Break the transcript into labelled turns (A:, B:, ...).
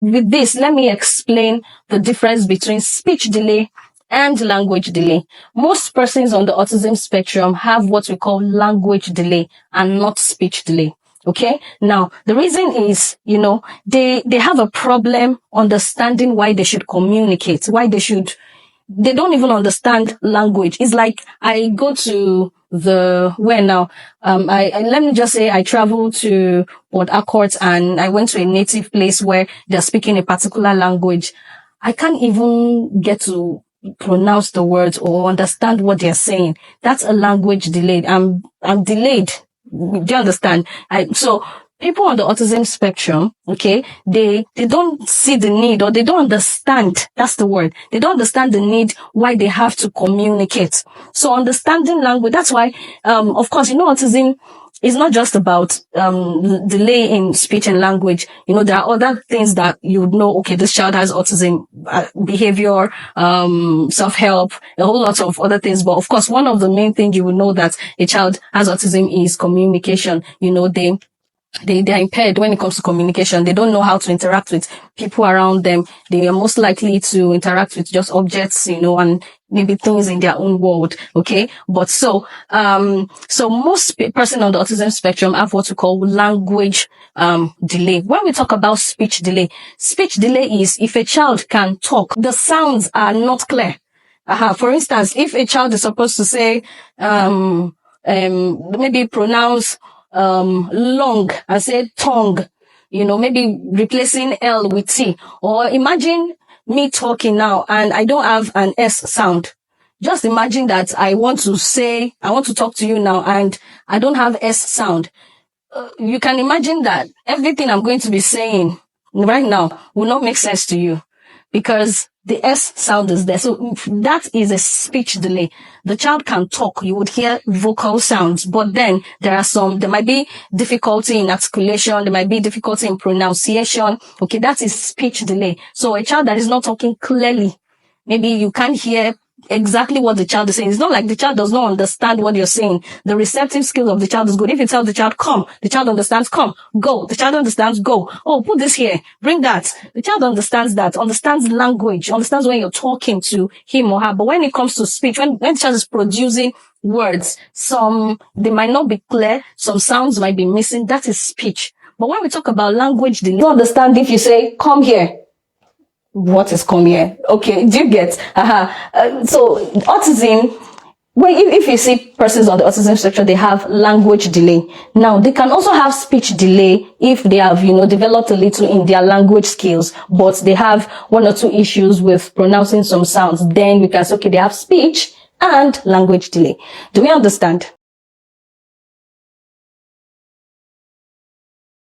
A: with this, let me explain the difference between speech delay and language delay. Most persons on the autism spectrum have what we call language delay and not speech delay. Okay. Now, the reason is, they have a problem understanding why they should communicate, they don't even understand language. It's like I go to let me just say I traveled to Port Harcourt and I went to a native place where they're speaking a particular language. I can't even get to pronounce the words or understand what they're saying. That's a language delay. I'm delayed. Do you understand? So people on the autism spectrum, okay, they don't see the need, or they don't understand. That's the word. They don't understand the need why they have to communicate. So understanding language, that's why, of course, autism is not just about, delay in speech and language. There are other things that you would know, okay, this child has autism, behavior, self-help, a whole lot of other things. But of course, one of the main things you would know that a child has autism is communication. They're impaired when it comes to communication. They don't know how to interact with people around them. They are most likely to interact with just objects, and maybe things in their own world. Okay. But so most person on the autism spectrum have what we call language, delay. When we talk about speech delay is if a child can talk, the sounds are not clear. For instance, if a child is supposed to say, maybe pronounce long and say tongue, maybe replacing L with T. Or imagine me talking now and I don't have an S sound. Just imagine that I want to talk to you now and I don't have S sound. You can imagine that everything I'm going to be saying right now will not make sense to you because the S sound is there. So that is a speech delay. The child can talk. You would hear vocal sounds, but then there might be difficulty in articulation. There might be difficulty in pronunciation. Okay. That is speech delay. So a child that is not talking clearly, maybe you can't hear exactly what the child is saying. It's not like the child does not understand what you're saying. The receptive skills of the child is good. If you tell the child, come, the child understands come, go. The child understands go. Oh, put this here, bring that. The child understands that, understands language, understands when you're talking to him or her. But when it comes to speech, when the child is producing words, they might not be clear, some sounds might be missing. That is speech. But when we talk about language delay, you understand if you say, come here. What is come here? Okay, do you get? So autism, if you see persons on the autism spectrum, they have language delay. Now, they can also have speech delay if they have, developed a little in their language skills, but they have one or two issues with pronouncing some sounds. Then we can say, okay, they have speech and language delay. Do we understand?